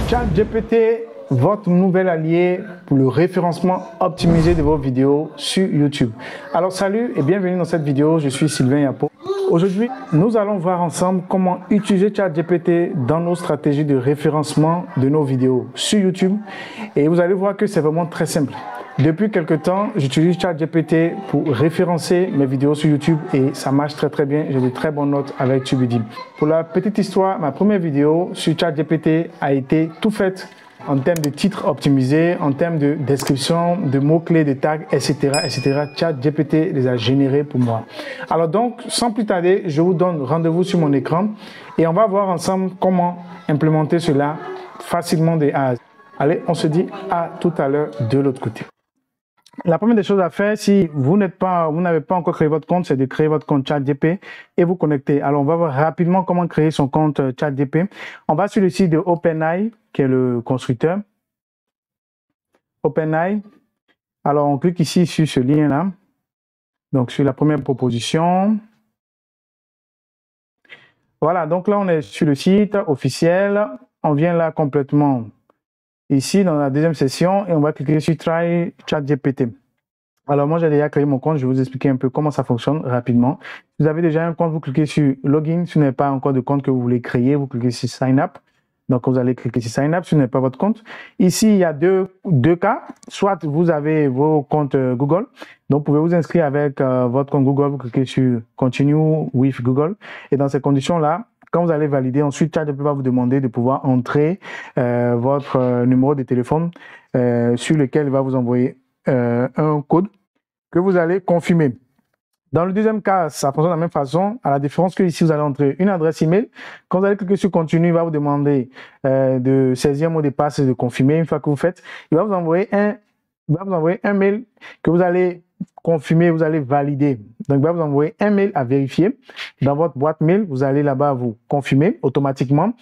ChatGPT, votre nouvel allié pour le référencement optimisé de vos vidéos sur YouTube. Alors salut et bienvenue dans cette vidéo, je suis Sylvain Yapo. Aujourd'hui, nous allons voir ensemble comment utiliser ChatGPT dans nos stratégies de référencement de nos vidéos sur YouTube. Et vous allez voir que c'est vraiment très simple. Depuis quelques temps, j'utilise ChatGPT pour référencer mes vidéos sur YouTube et ça marche très bien. J'ai de très bonnes notes avec TubeBuddy. Pour la petite histoire, ma première vidéo sur ChatGPT a été tout faite en termes de titres optimisés, en termes de description, de mots-clés, de tags, etc. ChatGPT les a générés pour moi. Alors donc, sans plus tarder, je vous donne rendez-vous sur mon écran et on va voir ensemble comment implémenter cela facilement de A à Z. Allez, on se dit à tout à l'heure de l'autre côté. La première des choses à faire, si vous n'avez pas encore créé votre compte, c'est de créer votre compte ChatGPT et vous connecter. Alors, on va voir rapidement comment créer son compte ChatGPT. On va sur le site de OpenAI, qui est le constructeur. OpenAI. Alors, on clique ici sur ce lien-là. Donc, sur la première proposition. Voilà, donc là, on est sur le site officiel. On vient là complètement ici dans la deuxième session et on va cliquer sur Try ChatGPT. Alors moi j'ai déjà créé mon compte, je vais vous expliquer un peu comment ça fonctionne rapidement. Si vous avez déjà un compte, vous cliquez sur Login. Si vous n'avez pas encore de compte que vous voulez créer, vous cliquez sur Sign Up. Donc vous allez cliquer sur Sign Up si vous n'avez pas votre compte. Ici il y a deux cas, soit vous avez vos comptes Google, donc vous pouvez vous inscrire avec votre compte Google, vous cliquez sur Continue with Google et dans ces conditions-là, quand vous allez valider, ensuite, ChatGPT va vous demander de pouvoir entrer votre numéro de téléphone sur lequel il va vous envoyer un code que vous allez confirmer. Dans le deuxième cas, ça fonctionne de la même façon, à la différence que ici, vous allez entrer une adresse email. Quand vous allez cliquer sur Continue, il va vous demander de saisir un mot de passe et de confirmer. Une fois que vous faites, il va vous envoyer un mail que vous allez confirmer, vous allez valider. Donc, il va vous envoyer un mail à vérifier. Dans votre boîte mail, vous allez là-bas vous confirmer automatiquement.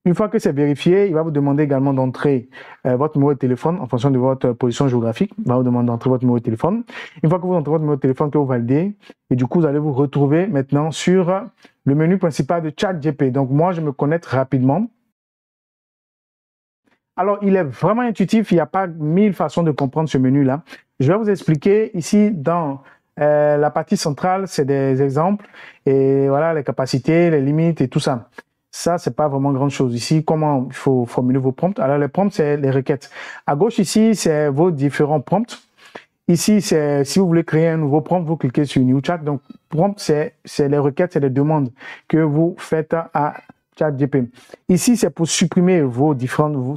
Une fois que c'est vérifié, il va vous demander également d'entrer votre numéro de téléphone en fonction de votre position géographique. Il va vous demander d'entrer votre numéro de téléphone. Une fois que vous entrez votre numéro de téléphone, que vous validez, et du coup, vous allez vous retrouver maintenant sur le menu principal de ChatGPT. Donc, moi, je me connecte rapidement. Alors, il est vraiment intuitif. Il n'y a pas 1000 façons de comprendre ce menu-là. Je vais vous expliquer ici dans la partie centrale, c'est des exemples et voilà les capacités, les limites et tout ça. Ça, c'est pas vraiment grand chose. Ici, comment il faut formuler vos prompts. Alors, les prompts, c'est les requêtes. À gauche, ici, c'est vos différents prompts. Ici, c'est si vous voulez créer un nouveau prompt, vous cliquez sur New Chat. Donc, prompt, c'est les requêtes, c'est les demandes que vous faites à ChatGPT. Ici, c'est pour supprimer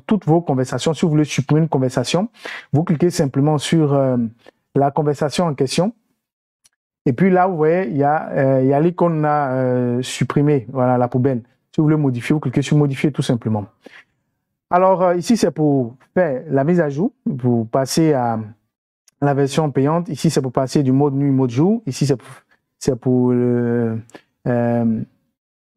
toutes vos conversations. Si vous voulez supprimer une conversation, vous cliquez simplement sur la conversation en question. Et puis là, vous voyez, il y a l'icône là, supprimer, voilà, la poubelle. Si vous voulez modifier, vous cliquez sur modifier tout simplement. Alors ici, c'est pour faire la mise à jour, pour passer à la version payante. Ici, c'est pour passer du mode nuit, mode jour. Ici, c'est pour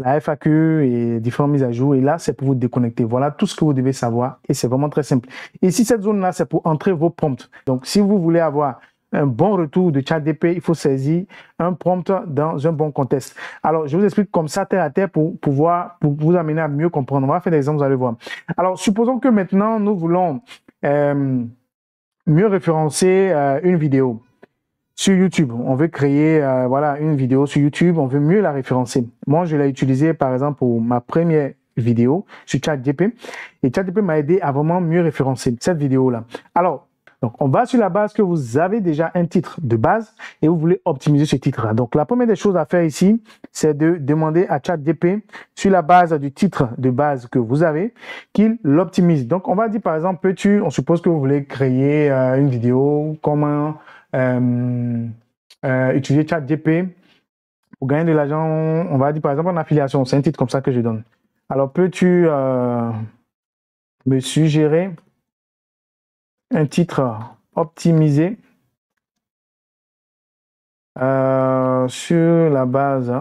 la FAQ et différentes mises à jour. Et là, c'est pour vous déconnecter. Voilà tout ce que vous devez savoir. Et c'est vraiment très simple. Ici, cette zone-là, c'est pour entrer vos prompts. Donc, si vous voulez avoir un bon retour de ChatGPT, il faut saisir un prompt dans un bon contexte. Alors, je vous explique comme ça, terre à terre, pour vous amener à mieux comprendre. On va faire des exemples, vous allez voir. Alors, supposons que maintenant, nous voulons mieux référencer une vidéo sur YouTube. On veut créer voilà, une vidéo sur YouTube, on veut mieux la référencer. Moi, je l'ai utilisé, par exemple, pour ma première vidéo sur ChatGPT. Et ChatGPT m'a aidé à vraiment mieux référencer cette vidéo-là. Alors, donc, on va sur la base que vous avez déjà un titre de base et vous voulez optimiser ce titre-là. Donc, la première des choses à faire ici, c'est de demander à ChatGPT, sur la base du titre de base que vous avez, qu'il l'optimise. Donc, on va dire, par exemple, on suppose que vous voulez créer une vidéo, comment utiliser ChatGPT pour gagner de l'argent, on va dire, par exemple, en affiliation. C'est un titre comme ça que je donne. Alors, peux-tu me suggérer un titre optimisé sur la base,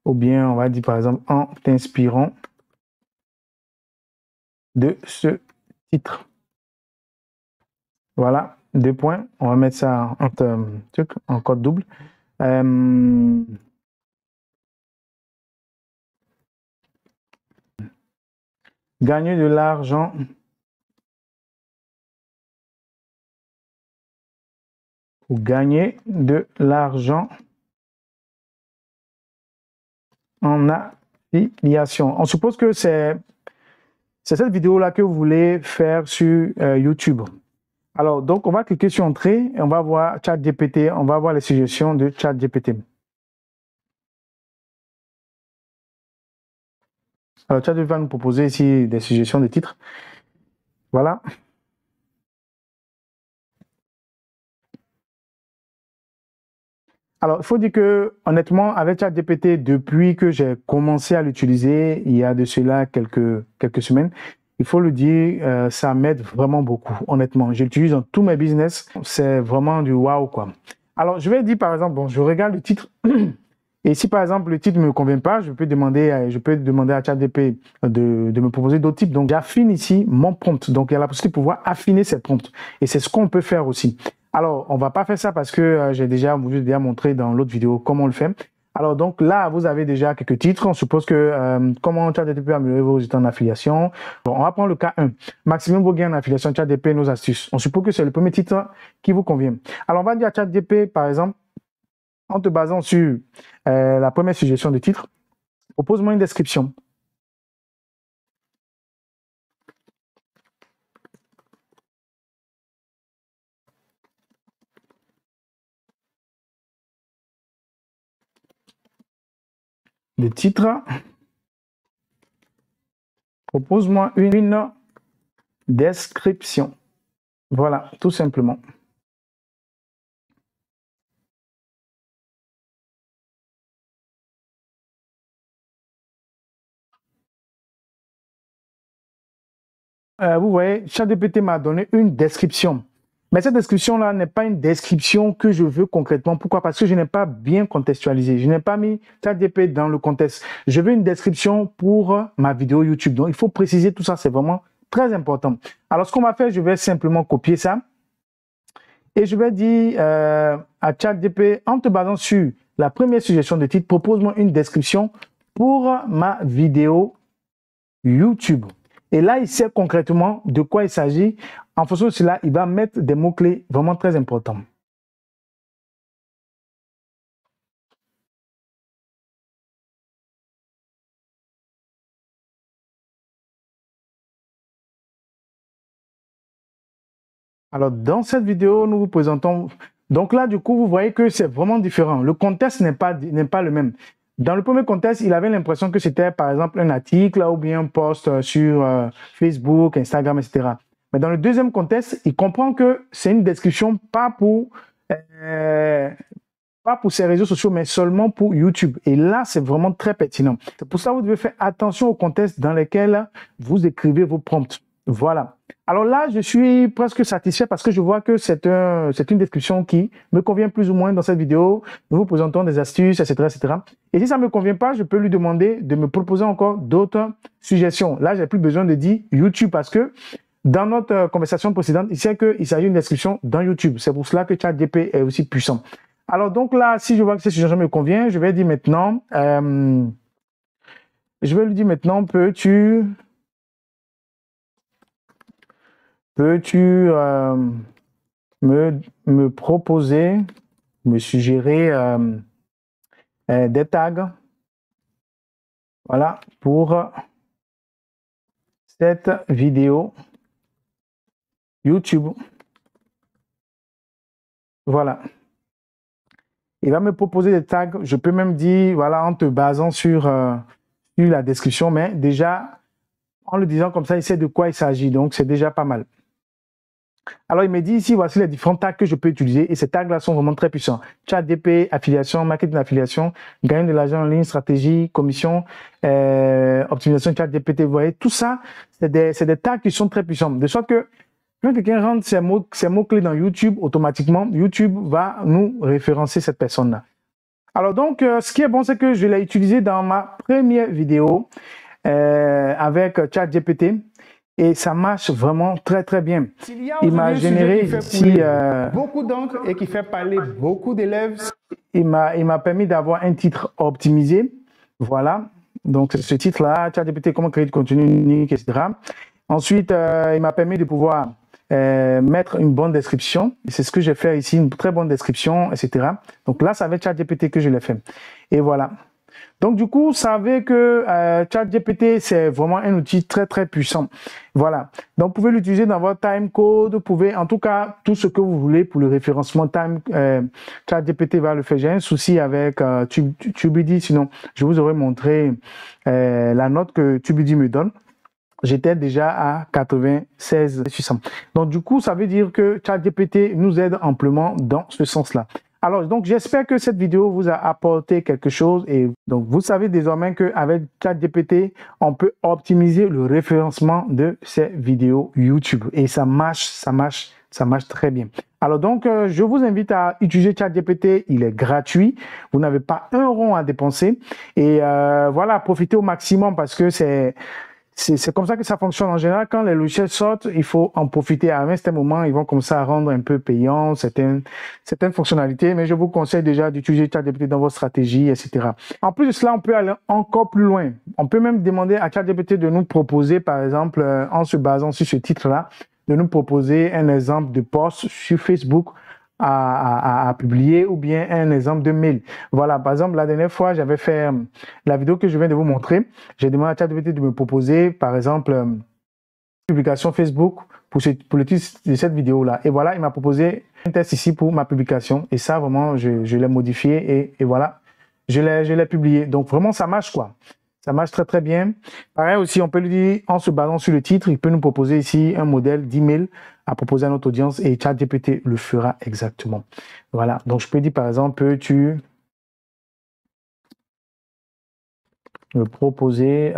ou bien on va dire par exemple en t'inspirant de ce titre. Voilà, 2 points. On va mettre ça en code double. Gagner de l'argent pour gagner de l'argent en affiliation. On suppose que c'est cette vidéo-là que vous voulez faire sur YouTube. Alors, donc, on va cliquer sur Entrée et on va voir ChatGPT. On va voir les suggestions de ChatGPT. Alors, ChatGPT va nous proposer ici des suggestions de titres. Voilà. Alors, il faut dire que, honnêtement, avec ChatGPT, depuis que j'ai commencé à l'utiliser, il y a de cela quelques semaines, il faut le dire, ça m'aide vraiment beaucoup, honnêtement. Je l'utilise dans tous mes business. C'est vraiment du waouh, quoi. Alors, je vais dire, par exemple, bon, je regarde le titre. Et si, par exemple, le titre ne me convient pas, je peux demander à ChatGPT de me proposer d'autres types. Donc, j'affine ici mon prompt. Donc, il y a la possibilité de pouvoir affiner cette prompt. Et c'est ce qu'on peut faire aussi. Alors, on va pas faire ça parce que j'ai déjà montré dans l'autre vidéo comment on le fait. Alors, donc là, vous avez déjà quelques titres. On suppose que comment ChatGPT peut améliorer vos résultats en affiliation. Bon, on va prendre le cas 1. Maximum vos gains en affiliation, ChatGPT, nos astuces. On suppose que c'est le premier titre qui vous convient. Alors, on va dire à ChatGPT, par exemple, en te basant sur la première suggestion de titre, propose-moi une description. Le titre. Propose-moi une description. Voilà, tout simplement. Vous voyez, ChatGPT m'a donné une description. Mais cette description-là n'est pas une description que je veux concrètement. Pourquoi? Parce que je n'ai pas bien contextualisé. Je n'ai pas mis ChatGPT dans le contexte. Je veux une description pour ma vidéo YouTube. Donc, il faut préciser tout ça. C'est vraiment très important. Alors, ce qu'on va faire, je vais simplement copier ça. Et je vais dire à ChatGPT, en te basant sur la première suggestion de titre, propose-moi une description pour ma vidéo YouTube. Et là, il sait concrètement de quoi il s'agit. En fonction de cela, il va mettre des mots-clés vraiment très importants. Alors, dans cette vidéo, nous vous présentons... Donc là, du coup, vous voyez que c'est vraiment différent. Le contexte n'est pas le même. Dans le premier contexte, il avait l'impression que c'était, par exemple, un article ou bien un post sur Facebook, Instagram, etc. Mais dans le deuxième contexte, il comprend que c'est une description pas pour ces réseaux sociaux, mais seulement pour YouTube. Et là, c'est vraiment très pertinent. C'est pour ça que vous devez faire attention au contexte dans lequel vous écrivez vos prompts. Voilà. Alors là, je suis presque satisfait parce que je vois que c'est une description qui me convient plus ou moins dans cette vidéo. Nous vous présentons des astuces, etc., etc. Et si ça ne me convient pas, je peux lui demander de me proposer encore d'autres suggestions. Là, j'ai plus besoin de dire YouTube parce que dans notre conversation précédente, il sait qu'il s'agit d'une description dans YouTube. C'est pour cela que ChatGPT est aussi puissant. Alors donc là, si je vois que cette suggestion me convient, je vais dire maintenant, peux-tu me proposer, me suggérer des tags, voilà, pour cette vidéo YouTube. Voilà. Il va me proposer des tags. Je peux même dire, voilà, en te basant sur la description, mais déjà, en le disant comme ça, il sait de quoi il s'agit. Donc, c'est déjà pas mal. Alors, il me dit ici, voici les différents tags que je peux utiliser. Et ces tags-là sont vraiment très puissants. ChatGPT, affiliation, marketing d'affiliation, gagner de l'argent en ligne, stratégie, commission, optimisation ChatGPT. Vous voyez, tout ça, c'est des tags qui sont très puissants. De sorte que quand quelqu'un rentre ces mots-clés dans YouTube, automatiquement, YouTube va nous référencer cette personne-là. Alors donc, ce qui est bon, c'est que je l'ai utilisé dans ma première vidéo avec ChatGPT et ça marche vraiment très très bien. Il m'a généré ici beaucoup d'encre et qui fait parler beaucoup d'élèves. Il m'a permis d'avoir un titre optimisé. Voilà. Donc, c'est ce titre-là, ChatGPT, comment créer du contenu unique, etc. Ensuite, il m'a permis de pouvoir mettre une bonne description. C'est ce que j'ai fait ici, une très bonne description, etc. Donc là, c'est avec ChatGPT que je l'ai fait. Et voilà. Donc du coup, vous savez que ChatGPT, c'est vraiment un outil très très puissant. Voilà. Donc vous pouvez l'utiliser dans votre timecode, vous pouvez, en tout cas, tout ce que vous voulez pour le référencement ChatGPT va le faire. J'ai un souci avec TubeBuddy, sinon je vous aurais montré la note que TubeBuddy me donne. J'étais déjà à 96 sur 100. Donc, du coup, ça veut dire que ChatGPT nous aide amplement dans ce sens-là. Alors, donc, j'espère que cette vidéo vous a apporté quelque chose. Et donc, vous savez désormais qu'avec ChatGPT, on peut optimiser le référencement de ces vidéos YouTube. Et ça marche très bien. Alors donc, je vous invite à utiliser ChatGPT. Il est gratuit. Vous n'avez pas un rond à dépenser. Et voilà, profitez au maximum parce que c'est comme ça que ça fonctionne. En général, quand les logiciels sortent, il faut en profiter. À un certain moment, ils vont commencer à rendre un peu payant certaines fonctionnalités, mais je vous conseille déjà d'utiliser ChatGPT dans votre stratégie, etc. En plus de cela, on peut aller encore plus loin. On peut même demander à ChatGPT de nous proposer, par exemple, en se basant sur ce titre-là, de nous proposer un exemple de post sur Facebook à publier ou bien un exemple de mail. Voilà, par exemple, la dernière fois, j'avais fait la vidéo que je viens de vous montrer. J'ai demandé à ChatGPT de me proposer, par exemple, une publication Facebook pour le titre de cette vidéo-là. Et voilà, il m'a proposé un test ici pour ma publication. Et ça, vraiment, je l'ai modifié et voilà, je l'ai publié. Donc, vraiment, ça marche, quoi. Ça marche très, très bien. Pareil aussi, on peut lui dire, en se basant sur le titre, il peut nous proposer ici un modèle d'email à proposer à notre audience et ChatGPT le fera exactement. Voilà. Donc, je peux dire, par exemple, peux-tu me proposer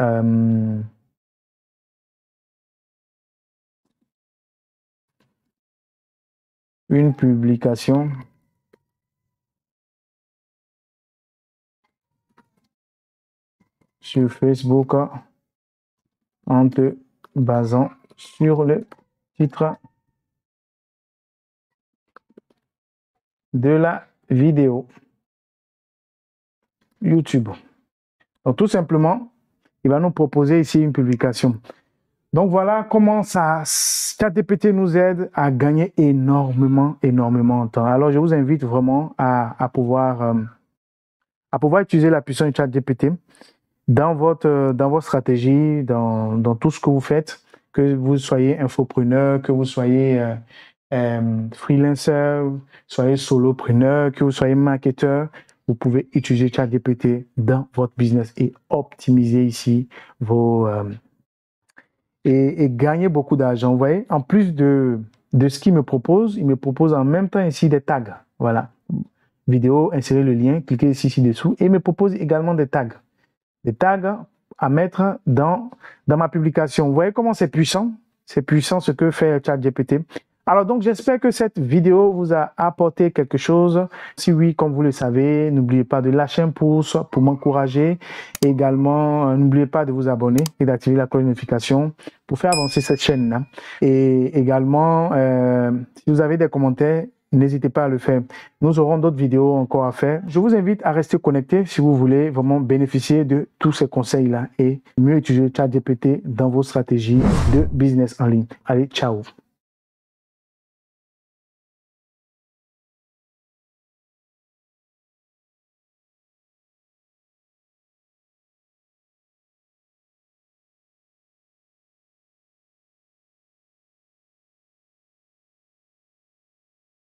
une publication sur Facebook en te basant sur le titre de la vidéo YouTube. Donc, tout simplement, il va nous proposer ici une publication. Donc, voilà comment ChatGPT nous aide à gagner énormément de temps. Alors, je vous invite vraiment à pouvoir utiliser la puissance de ChatGPT dans votre stratégie, dans tout ce que vous faites, que vous soyez infopreneur, que vous soyez freelancer, soyez solopreneur, que vous soyez marketeur, vous pouvez utiliser ChatGPT dans votre business et optimiser ici vos et gagner beaucoup d'argent. Vous voyez, en plus de ce qu'il me propose, il me propose en même temps ici des tags. Voilà, vidéo, insérez le lien, cliquez ici ci-dessous et il me propose également des tags. Des tags à mettre dans ma publication. Vous voyez comment c'est puissant? C'est puissant ce que fait ChatGPT. Alors donc, j'espère que cette vidéo vous a apporté quelque chose. Si oui, comme vous le savez, n'oubliez pas de lâcher un pouce pour m'encourager. Également, n'oubliez pas de vous abonner et d'activer la cloche de notification pour faire avancer cette chaîne-là. Et également, si vous avez des commentaires, n'hésitez pas à le faire. Nous aurons d'autres vidéos encore à faire. Je vous invite à rester connecté si vous voulez vraiment bénéficier de tous ces conseils-là et mieux utiliser ChatGPT dans vos stratégies de business en ligne. Allez, ciao!